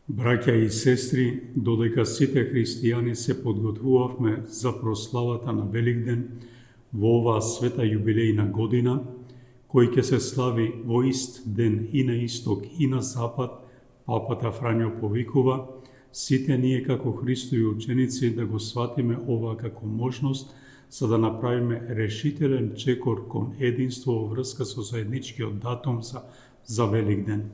Браќа и сестри, додека сите христијани се подготвувавме за прославата на Великден во оваа света јубилејна година, кој ќе се слави во ист ден и на исток и на запад, папата Фрањо повикува сите ние како Христови ученици да го сватиме ова како можност за да направиме решителен чекор кон единство во врска со заедничкиот датум за Великден.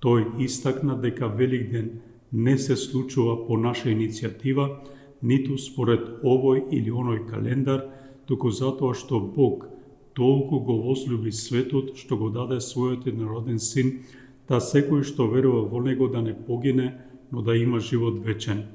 Тој истакна дека Великден не се случува по наша иницијатива, ниту според овој или оној календар, туку затоа што Бог толку го возлюби светот што го даде својот еднороден син, да секој што верува во него да не погине, но да има живот вечен.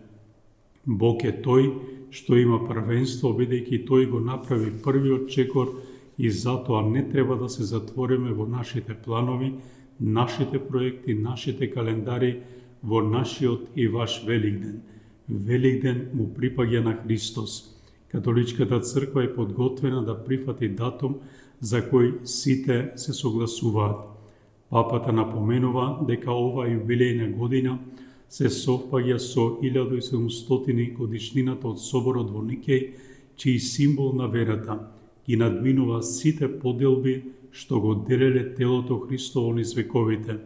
Бог е тој што има првенство, бидејќи тој го направи првиот чекор и затоа не треба да се затвориме во нашите планови, нашите проекти, нашите календари во нашиот и ваш Великден. Великден му припаѓа на Христос. Католичката црква е подготвена да прифати датум за кој сите се согласуваат. Папата напоменува дека оваа јубилејна година се совпаѓа со 1700 годишнината од соборот во Никеј, чиј символ на верата ги надминува сите поделби што го делеле телото Христово низ вековите,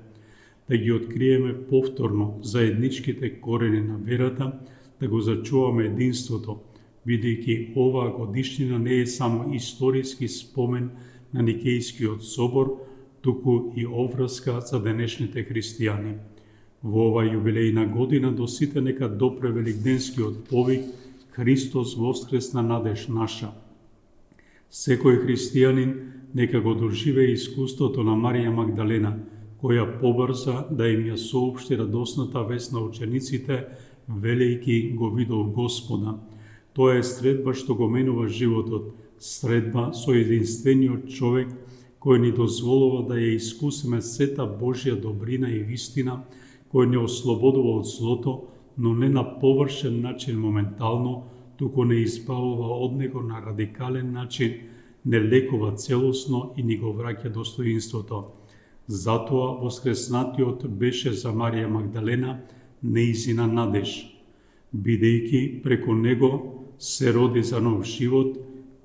да ги откриеме повторно заедничките корени на верата, да го зачуваме единството, бидејќи оваа годишнина не е само историски спомен на Никејскиот собор, туку и обврска за денешните христијани. Во оваа јубилејна година до сите нека допре великденскиот повик Христос воскресна надеж наша. Секој христијанин нека го доживее искуството на Марија Магдалена, која побрза да им ја соопшти радосната вест на учениците, велејќи го видов Господа. Тоа е средба што го менува животот, средба со единствениот човек кој ни дозволува да ја искусиме сета Божја добрина и вистина, кој не ослободува од злото, но не на површен начин моментално, туку не избавува од него на радикален начин, не лекува целосно и ни го враќа достоинството. Затоа воскреснатиот беше за Марија Магдалена неизина надеж. Бидејќи преку него се роди за нов живот,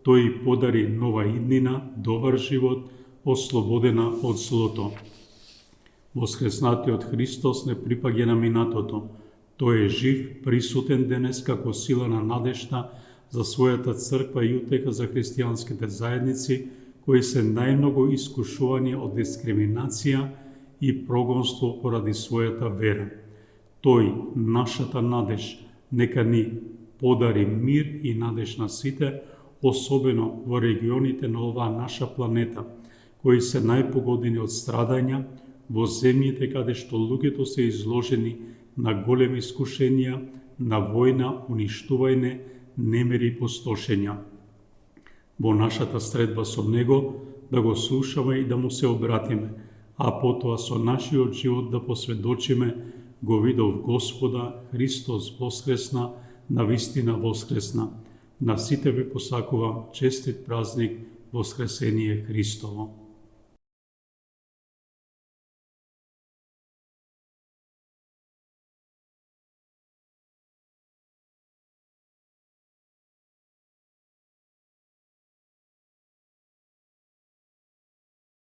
тој подари нова иднина, добар живот, ослободена од злото. Воскреснатиот Христос не припаѓа на минатото. Тој е жив, присутен денес како сила на надежта за својата црква и утеха за христијанските заедници, кои се најмногу искушувани од дискриминација и прогонство поради својата вера. Тој, нашата надеж, нека ни подари мир и надеж на сите, особено во регионите на оваа наша планета, кои се најпогодени од страдања, во земјите каде што луѓето се изложени на големи искушенија, на војна, уништување, немери и пустошења. Во нашата средба со него да го слушаме и да му се обратиме, а потоа со нашиот живот да посведочиме го видов Господа, Христос воскресна, навистина воскресна. На сите ви посакувам честит празник Воскресение Христово.